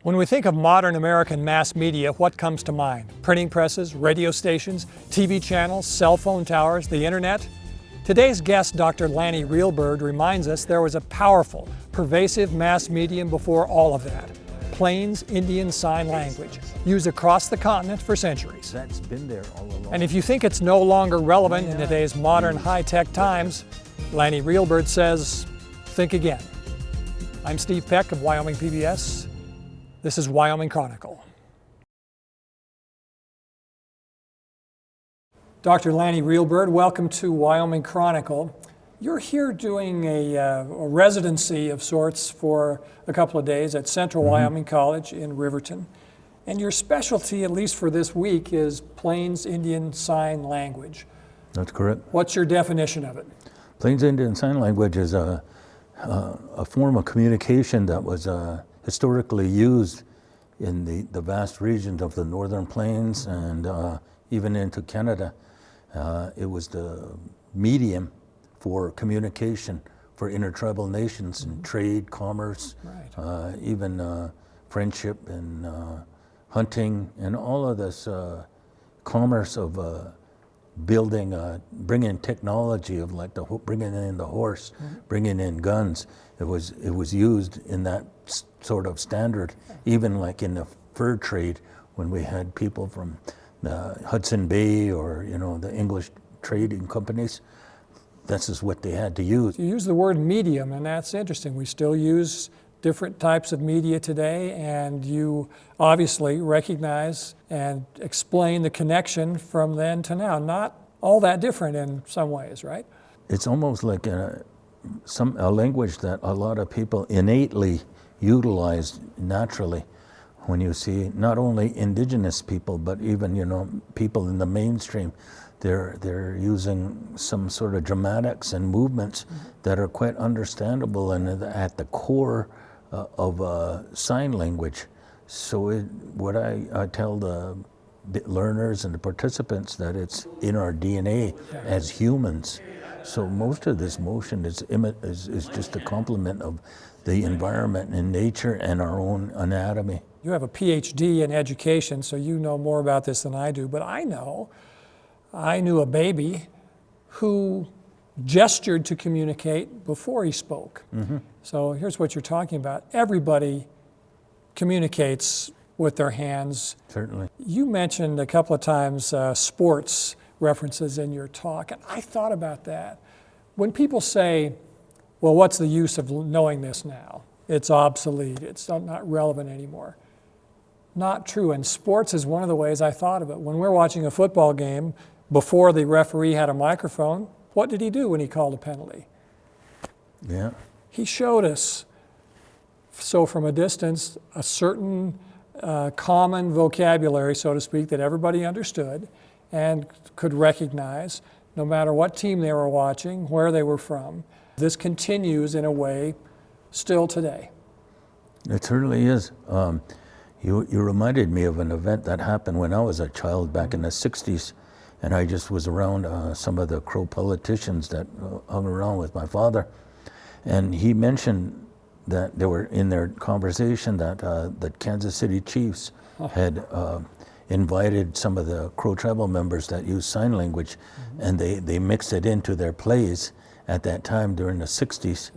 When we think of modern American mass media, what comes to mind? Printing presses, radio stations, TV channels, cell phone towers, the internet? Today's guest, Dr. Lanny Real Bird, reminds us there was a powerful, pervasive mass medium before all of that. Plains Indian Sign Language, used across the continent for centuries. That's been there all along. And if you think it's no longer relevant in today's modern high-tech times, Lanny Real Bird says, think again. I'm Steve Peck of Wyoming PBS. This is Wyoming Chronicle. Dr. Lanny Real Bird, welcome to Wyoming Chronicle. You're here doing a residency of sorts for a couple of days at Central Wyoming College in Riverton. And your specialty, at least for this week, is Plains Indian Sign Language. That's correct. What's your definition of it? Plains Indian Sign Language is a form of communication that was historically used in the vast regions of the Northern Plains and even into Canada. It was the medium for communication for intertribal nations in trade, commerce, even friendship and hunting, and all of this commerce of building, bringing technology of like bringing in the horse, bringing in guns. It was used in that sort of standard, even like in the fur trade when we had people from the Hudson Bay or the English trading companies. This is what they had to use. You use the word medium, and that's interesting. We still use different types of media today, and you obviously recognize and explain the connection from then to now. Not all that different in some ways, right? It's almost like a language that a lot of people innately utilize naturally. When you see not only Indigenous people, but even people in the mainstream, they're using some sort of dramatics and movements that are quite understandable and at the core of sign language. So what I tell the learners and the participants that it's in our DNA as humans. So most of this motion is just a complement of the environment and nature and our own anatomy. You have a PhD in education, so you know more about this than I do, but I knew a baby who gestured to communicate before he spoke. So here's what you're talking about. Everybody communicates with their hands. Certainly. You mentioned a couple of times sports references in your talk, and I thought about that. When people say, well, what's the use of knowing this now? It's obsolete, it's not relevant anymore. Not true, and sports is one of the ways I thought of it. When we're watching a football game, before the referee had a microphone, what did he do when he called a penalty? Yeah. He showed us, so from a distance, a certain common vocabulary, so to speak, that everybody understood and could recognize, no matter what team they were watching, where they were from. This continues in a way still today. It certainly is. You reminded me of an event that happened when I was a child back in the 60s, and I just was around some of the Crow politicians that hung around with my father, and he mentioned that they were in their conversation that the Kansas City Chiefs had invited some of the Crow tribal members that use sign language, and they mixed it into their plays at that time during the 60s.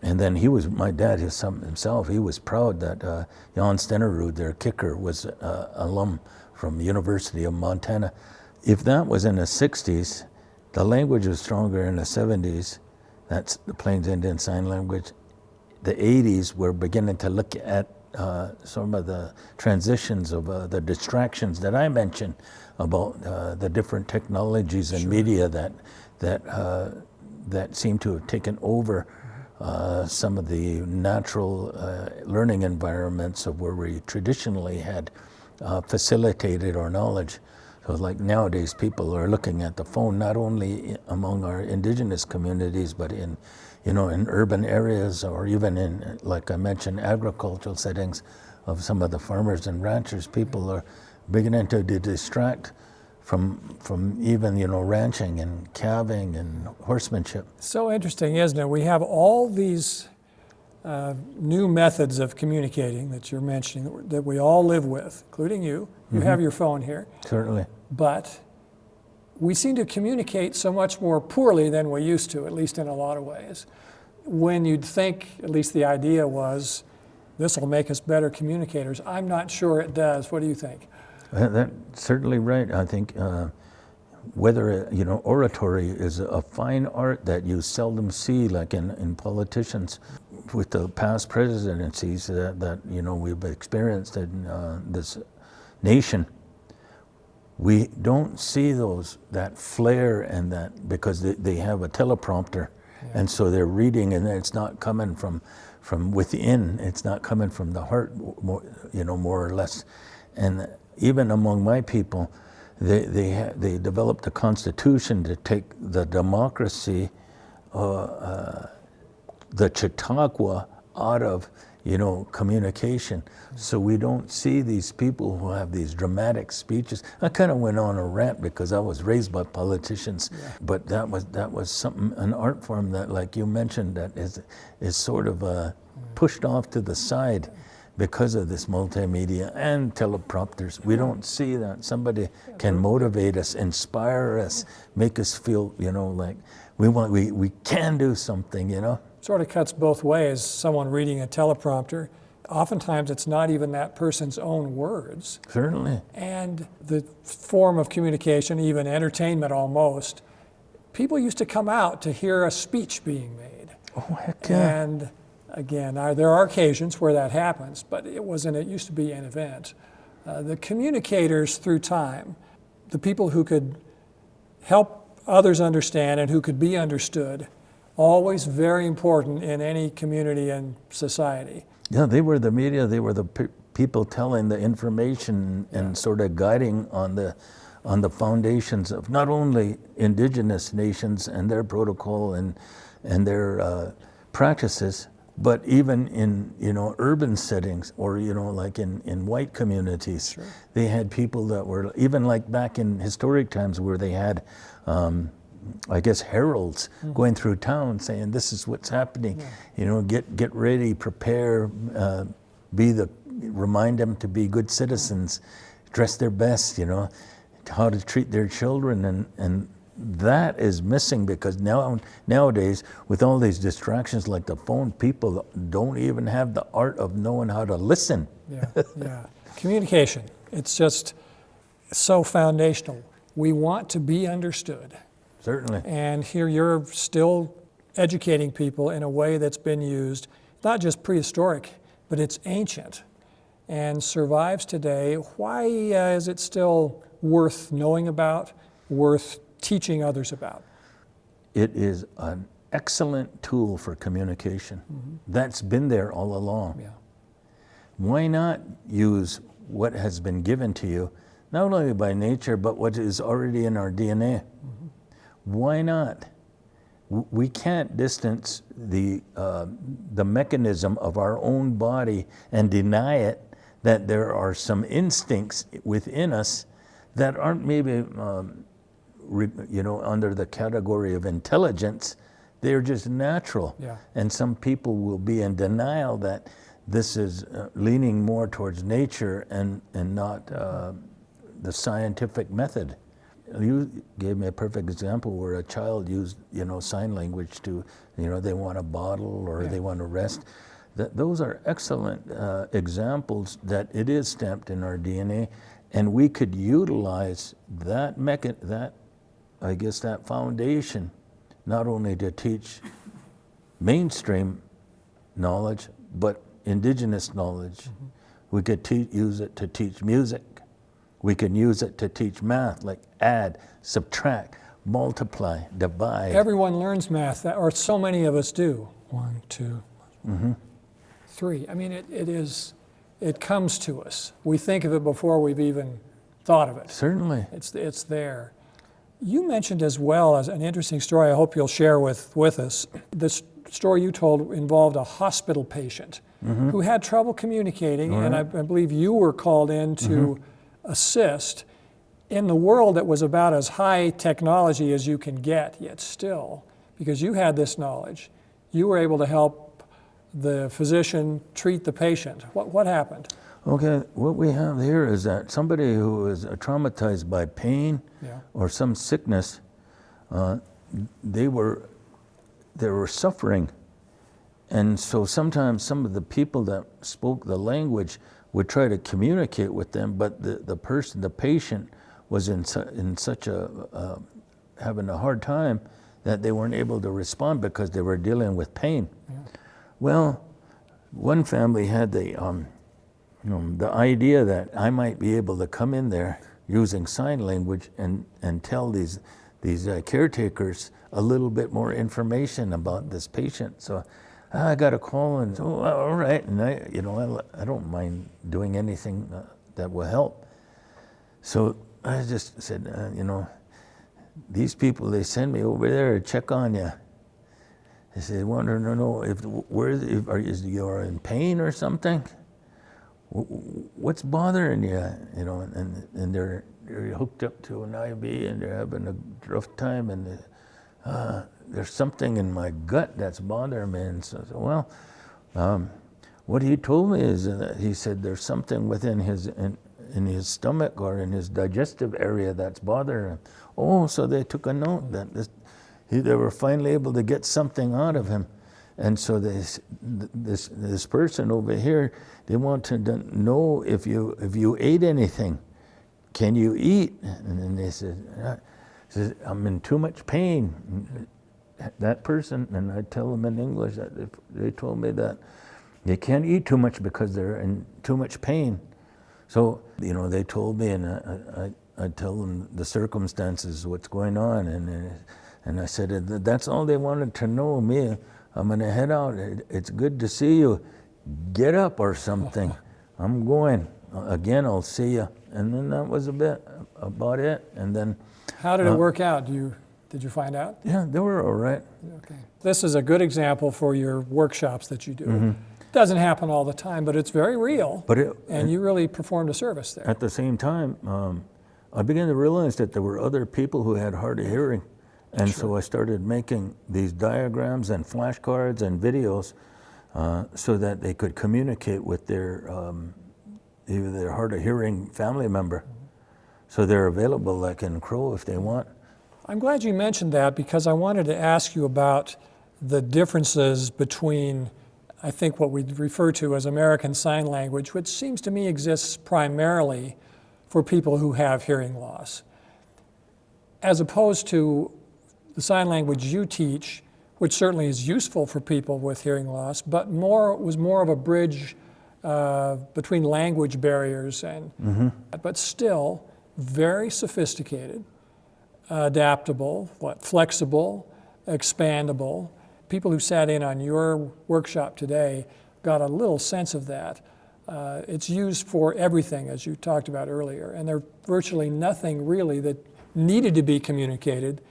And then my dad himself, he was proud that Jan Stenerud, their kicker, was alum from the University of Montana. If that was in the 60s, the language was stronger in the 70s. That's the Plains Indian Sign Language. The 80s, we're beginning to look at some of the transitions of the distractions that I mentioned about the different technologies and media that seem to have taken over some of the natural learning environments of where we traditionally had facilitated our knowledge. So like nowadays, people are looking at the phone not only among our Indigenous communities, but in urban areas, or even in, like I mentioned, agricultural settings of some of the farmers and ranchers. People are beginning to distract from even ranching and calving and horsemanship. So interesting, isn't it? We have all these new methods of communicating that you're mentioning that we all live with, including you. You have your phone here. Certainly. But we seem to communicate so much more poorly than we used to, at least in a lot of ways. When you'd think, at least the idea was, this will make us better communicators. I'm not sure it does. What do you think? That's certainly right. I think whether, oratory is a fine art that you seldom see, like in politicians. With the past presidencies that we've experienced in this nation, we don't see that flair and that, because they have a teleprompter, and so they're reading, and it's not coming from within. It's not coming from the heart, more or less. And even among my people, they developed a constitution to take the democracy, the Chautauqua, out of communication. So we don't see these people who have these dramatic speeches. I kind of went on a rant because I was raised by politicians, but that was something, an art form that, like you mentioned, that is sort of pushed off to the side because of this multimedia and teleprompters. We don't see that somebody can motivate us, inspire us, make us feel, like we can do something, Sort of cuts both ways. Someone reading a teleprompter, oftentimes it's not even that person's own words. Certainly. And the form of communication, even entertainment almost, people used to come out to hear a speech being made. Oh, heck yeah. And again, there are occasions where that happens, but it used to be an event. The communicators through time, the people who could help others understand and who could be understood, always very important in any community and society. Yeah, they were the media. They were the people telling the information and sort of guiding on the foundations of not only Indigenous nations and their protocol and their practices, but even in urban settings or like in white communities. Sure. They had people that were even like back in historic times where they had I guess heralds going through town saying, this is what's happening, get ready, prepare, remind them to be good citizens, dress their best, how to treat their children, and that is missing because nowadays with all these distractions like the phone, people don't even have the art of knowing how to listen. Yeah. Communication, it's just so foundational. We want to be understood. Certainly. And here you're still educating people in a way that's been used, not just prehistoric, but it's ancient and survives today. Why is it still worth knowing about, worth teaching others about? It is an excellent tool for communication. That's been there all along. Yeah. Why not use what has been given to you, not only by nature, but what is already in our DNA? Why not? We can't distance the mechanism of our own body and deny it that there are some instincts within us that aren't maybe, under the category of intelligence. They're just natural. Yeah. And some people will be in denial that this is leaning more towards nature and not the scientific method. You gave me a perfect example where a child used, sign language to, they want a bottle or they want to rest. Those are excellent examples that it is stamped in our DNA, and we could utilize that foundation, not only to teach mainstream knowledge, but Indigenous knowledge. We could use it to teach music. We can use it to teach math, like add, subtract, multiply, divide. Everyone learns math, or so many of us do. 1, 2, 3. I mean, it comes to us. We think of it before we've even thought of it. Certainly. It's there. You mentioned as well as an interesting story I hope you'll share with us. This story you told involved a hospital patient who had trouble communicating, and I believe you were called in to assist in the world that was about as high technology as you can get, yet still, because you had this knowledge, you were able to help the physician treat the patient. What happened? Okay, what we have here is that somebody who is traumatized by pain Yeah. or some sickness, they were suffering. And so sometimes some of the people that spoke the language would try to communicate with them, but the patient was in such a having a hard time that they weren't able to respond because they were dealing with pain. Yeah. Well, one family had the idea that I might be able to come in there using sign language and tell these caretakers a little bit more information about this patient. So I got a call and all right, and I don't mind doing anything that will help. So I just said, these people, they send me over there to check on you. They said, want to know if you're in pain or something. What's bothering you? And they're hooked up to an IV and they're having a rough time, and there's something in my gut that's bothering me. And so I said, what he told me is that he said there's something within in his stomach or in his digestive area that's bothering him. Oh, so they took a note that they were finally able to get something out of him. And so this person over here, they wanted to know if you ate anything, can you eat? And then they said, I'm in too much pain. That person, and I tell them in English that they told me that they can't eat too much because they're in too much pain. So, they told me, and I tell them the circumstances, what's going on, and I said, that's all they wanted to know. Me, I'm gonna head out. It's good to see you. Get up or something. I'm going. Again, I'll see you. And then that was about it. And then. How did it work out? Did you find out? Yeah, they were all right. Okay. This is a good example for your workshops that you do. Mm-hmm. Doesn't happen all the time, but it's very real. And you really performed a service there. At the same time, I began to realize that there were other people who had hard of hearing. And so I started making these diagrams and flashcards and videos so that they could communicate with either their hard of hearing family member. So they're available like in Crow if they want. I'm glad you mentioned that, because I wanted to ask you about the differences between, I think, what we refer to as American Sign Language, which seems to me exists primarily for people who have hearing loss, as opposed to the sign language you teach, which certainly is useful for people with hearing loss, but was more of a bridge between language barriers but still very sophisticated, adaptable, flexible, expandable. People who sat in on your workshop today got a little sense of that. It's used for everything, as you talked about earlier, and there's virtually nothing really that needed to be communicated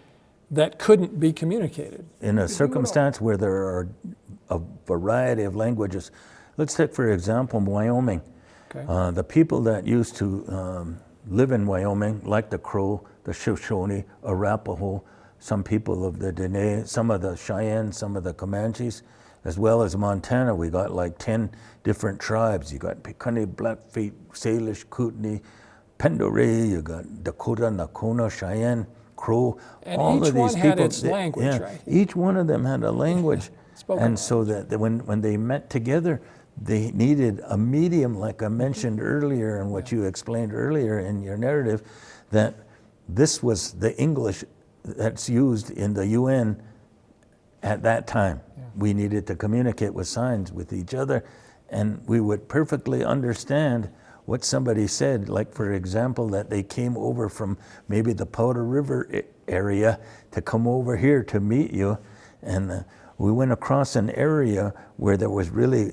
that couldn't be communicated. In a circumstance where there are a variety of languages, let's take, for example, Wyoming. Okay. The people that used to live in Wyoming, like the Crow, the Shoshone, Arapaho, some people of the Dene, some of the Cheyenne, some of the Comanches, as well as Montana, we got like 10 different tribes. You got Piikani, Blackfeet, Salish, Kootenai, Pendore, you got Dakota, Nakona, Cheyenne, Crow. And all each of these one people, had its language, right? Each one of them had a language. And so that when they met together, they needed a medium, like I mentioned earlier and what you explained earlier in your narrative, that this was the English that's used in the UN at that time. Yeah. We needed to communicate with signs with each other, and we would perfectly understand what somebody said, like, for example, that they came over from maybe the Powder River area to come over here to meet you, and we went across an area where there was really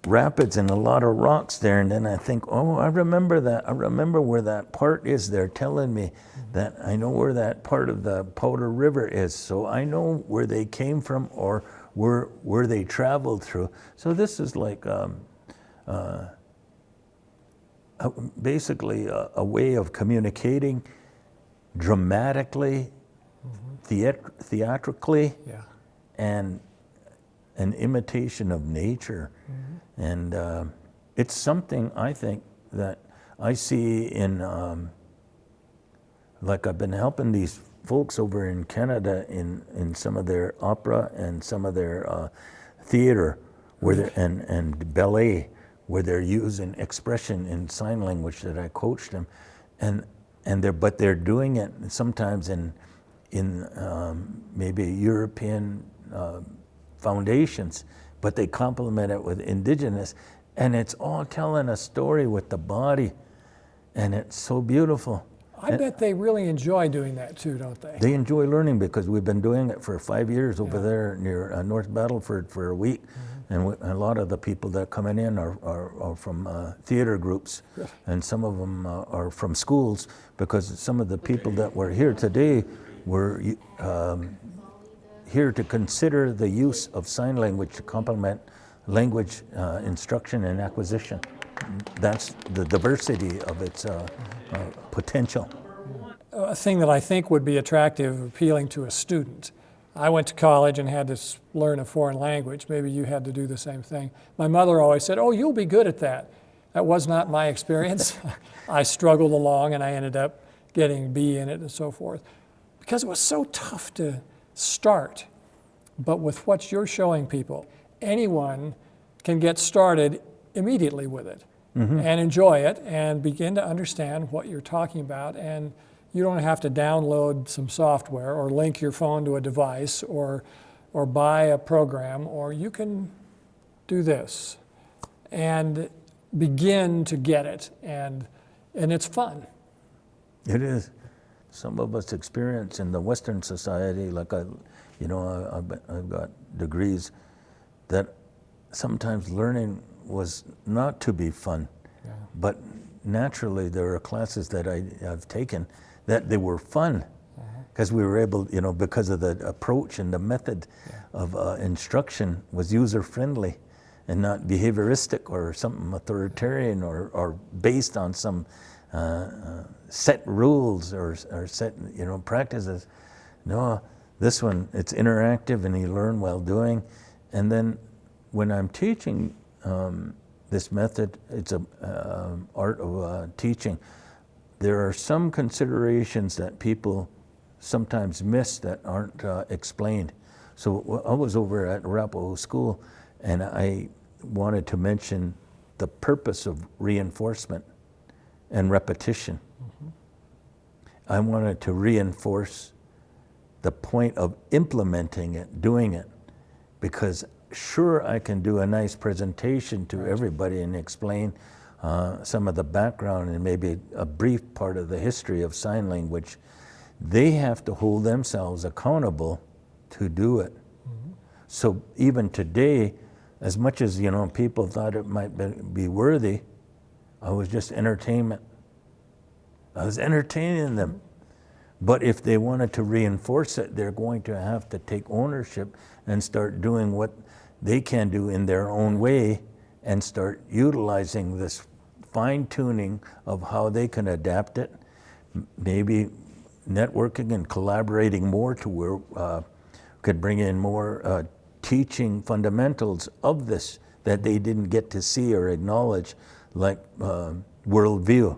rapids and a lot of rocks there, and then I think, oh, I remember that. I remember where that part is. They're telling me that I know where that part of the Powder River is, so I know where they came from or where they traveled through. So this is like basically a way of communicating dramatically, theatrically, Yeah. and an imitation of nature. And it's something I think that I see in, like I've been helping these folks over in Canada in some of their opera and some of their theater where and ballet, where they're using expression in sign language that I coached them, but they're doing it sometimes in maybe European foundations, but they complement it with Indigenous, and it's all telling a story with the body, and it's so beautiful. I bet they really enjoy doing that too, don't they? They enjoy learning because we've been doing it for 5 years over there near North Battleford for a week. And a lot of the people that are coming in are from theater groups, and some of them are from schools, because some of the people that were here today were here to consider the use of sign language to complement language instruction and acquisition. That's the diversity of its potential. A thing that I think would be attractive, appealing to a student. I went to college and had to learn a foreign language. Maybe you had to do the same thing. My mother always said, "Oh, you'll be good at that." That was not my experience. I struggled along and I ended up getting a B in it and so forth, because it was so tough to start. But with what you're showing people, anyone can get started immediately with it and enjoy it and begin to understand what you're talking about. And you don't have to download some software or link your phone to a device or buy a program, or you can do this and begin to get it, and it's fun. It is. Some of us experience in the Western society, like I've got degrees, that sometimes learning was not to be fun, but naturally there are classes that I've taken that they were fun, because we were able, because of the approach and the method of instruction was user-friendly and not behavioristic or something authoritarian or based on some set rules or set practices. No, this one, it's interactive and you learn while doing. And then when I'm teaching this method, it's an art of teaching. There are some considerations that people sometimes miss that aren't explained. So I was over at Arapaho School, and I wanted to mention the purpose of reinforcement and repetition. I wanted to reinforce the point of implementing it, doing it, because sure, I can do a nice presentation to everybody and explain some of the background and maybe a brief part of the history of sign language. They have to hold themselves accountable to do it. So even today, as much as people thought it might be worthy, I was just entertainment. I was entertaining them. But if they wanted to reinforce it, they're going to have to take ownership and start doing what they can do in their own way and start utilizing this fine-tuning of how they can adapt it, maybe networking and collaborating more to where could bring in more teaching fundamentals of this that they didn't get to see or acknowledge, like worldview.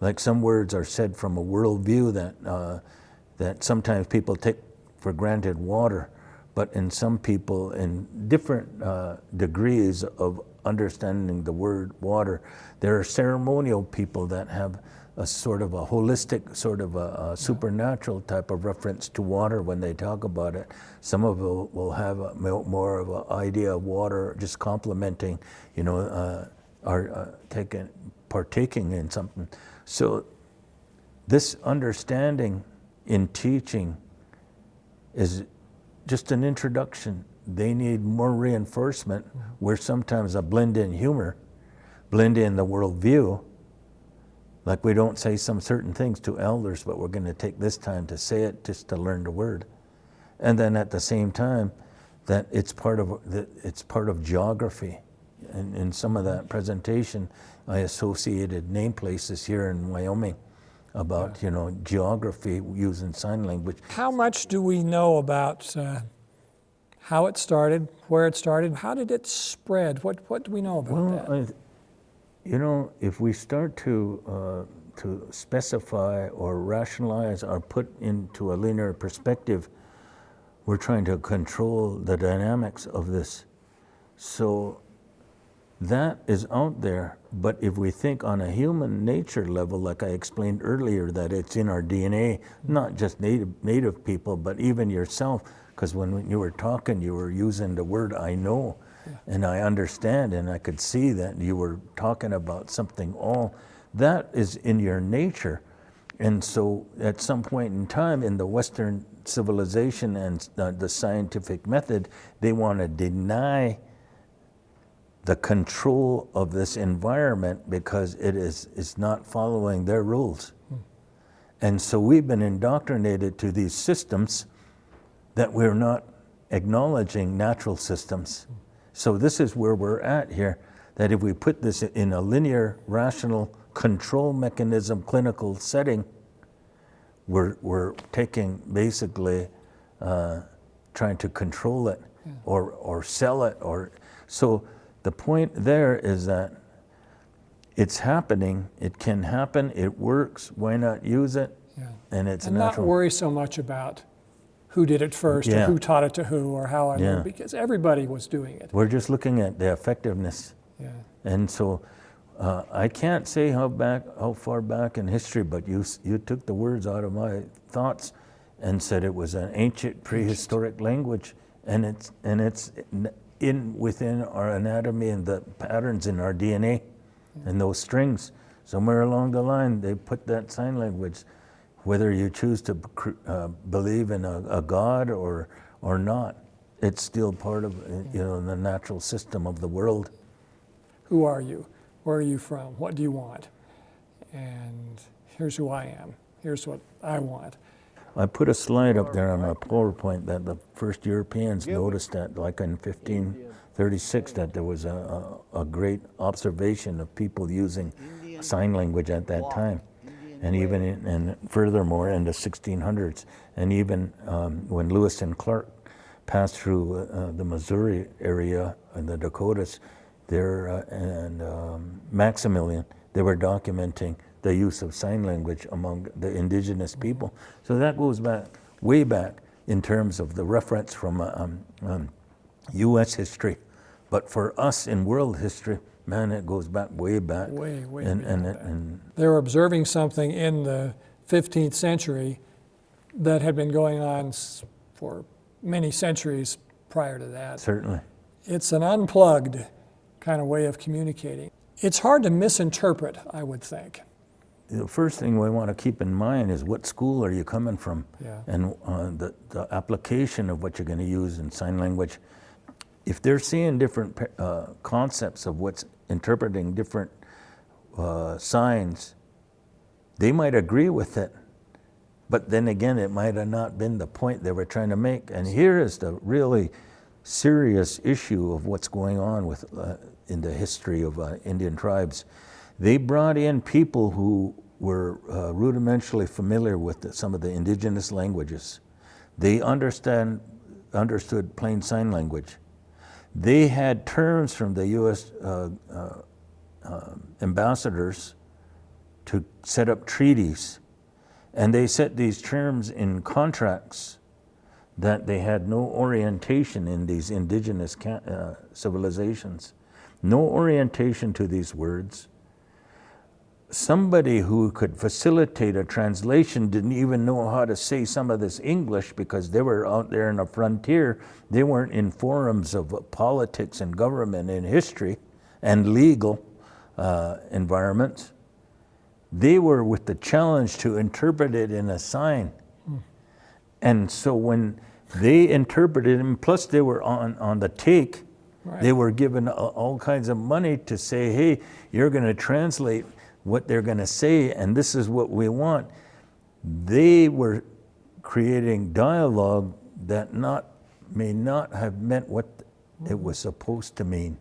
Like some words are said from a worldview that sometimes people take for granted, water, but in some people in different degrees of understanding the word water. There are ceremonial people that have a sort of a holistic, sort of a supernatural type of reference to water when they talk about it. Some of them will have more of an idea of water just complementing, partaking in something. So this understanding in teaching is just an introduction. They need more reinforcement, where sometimes a blend-in humor, blend in the worldview. Like we don't say some certain things to elders, but we're going to take this time to say it just to learn the word. And then at the same time, that it's part of geography. And in some of that presentation, I associated name places here in Wyoming about geography using sign language. How much do we know about how it started, where it started, how did it spread? What do we know about that? You know, if we start to specify or rationalize or put into a linear perspective, we're trying to control the dynamics of this. So that is out there, but if we think on a human nature level, like I explained earlier, that it's in our DNA, not just native people, but even yourself, because when you were talking, you were using the word I know, and I understand, and I could see that you were talking about something all that is in your nature. And so at some point in time in the Western civilization and the scientific method, they want to deny the control of this environment because it's not following their rules. And so we've been indoctrinated to these systems that we're not acknowledging natural systems. So this is where we're at here, that if we put this in a linear, rational control mechanism clinical setting, we're taking basically trying to control it or sell it. So the point there is that it's happening, it can happen, it works, why not use it? Yeah. And it's and natural. not worry so much about who did it first or who taught it to who or how I learned, because everybody was doing it. We're just looking at the effectiveness. Yeah. And so I can't say how far back in history, but you took the words out of my thoughts and said it was an ancient prehistoric language, and it's within our anatomy and the patterns in our DNA and those strings. Somewhere along the line, they put that sign language, whether you choose to believe in a God or not. It's still part of the natural system of the world. Who are you? Where are you from? What do you want? And here's who I am. Here's what I want. I put a slide up there on my PowerPoint that the first Europeans noticed that, like in 1536, that there was a great observation of people using sign language at that time. And even and furthermore in the 1600s, and even when Lewis and Clark passed through the Missouri area and the Dakotas, and Maximilian, they were documenting the use of sign language among the indigenous people. So that goes back, way back, in terms of the reference from U.S. history. But for us in world history, man, it goes back way back. Way and they were observing something in the 15th century that had been going on for many centuries prior to that. Certainly. It's an unplugged kind of way of communicating. It's hard to misinterpret, I would think. The first thing we want to keep in mind is what school are you coming from, and the application of what you're going to use in sign language. If they're seeing different concepts of what's interpreting different signs, they might agree with it, but then again, it might have not been the point they were trying to make. And here is the really serious issue of what's going on with in the history of Indian tribes. They brought in people who were rudimentarily familiar with some of the indigenous languages. They understood plain sign language. They had terms from the U.S. Ambassadors to set up treaties, and they set these terms in contracts that they had no orientation in these indigenous civilizations, no orientation to these words. Somebody who could facilitate a translation didn't even know how to say some of this English because they were out there in a frontier. They weren't in forums of politics and government and history and legal environments. They were with the challenge to interpret it in a sign. And so when they interpreted them, plus they were on the take, they were given all kinds of money to say, hey, you're going to translate what they're going to say, and this is what we want. They were creating dialogue that may not have meant what it was supposed to mean.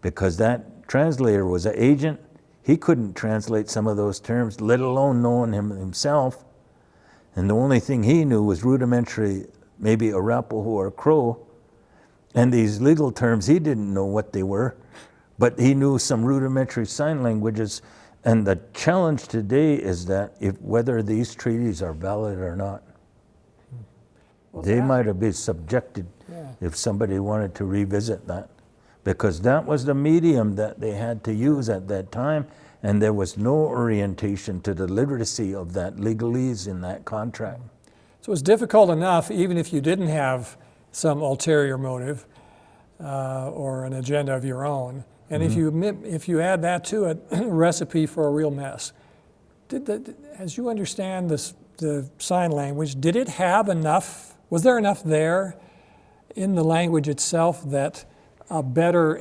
Because that translator was an agent. He couldn't translate some of those terms, let alone knowing him himself. And the only thing he knew was rudimentary, maybe Arapaho or Crow. And these legal terms, he didn't know what they were, but he knew some rudimentary sign languages. And the challenge today is that whether these treaties are valid or not. Well, they might have been subjected if somebody wanted to revisit that, because that was the medium that they had to use at that time, and there was no orientation to the literacy of that legalese in that contract. So it's difficult enough, even if you didn't have some ulterior motive or an agenda of your own. And if you add that to it, a recipe for a real mess. As you understand the sign language, did it have enough, was there enough there in the language itself that a better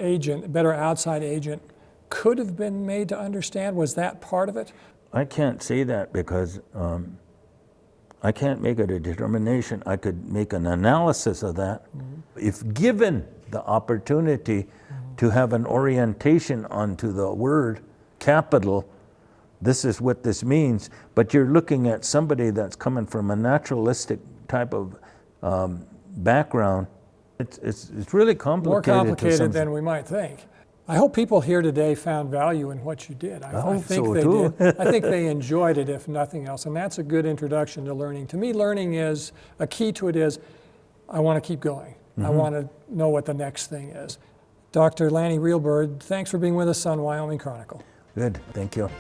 outside agent could have been made to understand? Was that part of it? I can't say that because I can't make it a determination. I could make an analysis of that. If given the opportunity to have an orientation onto the word capital, this is what this means, but you're looking at somebody that's coming from a naturalistic type of background. It's really complicated. More complicated than we might think. I hope people here today found value in what you did. I think so they too. did. I think they enjoyed it, if nothing else. And that's a good introduction to learning. To me, learning is, a key to it is, I want to keep going. I want to know what the next thing is. Dr. Lanny Real Bird, thanks for being with us on Wyoming Chronicle. Good, thank you.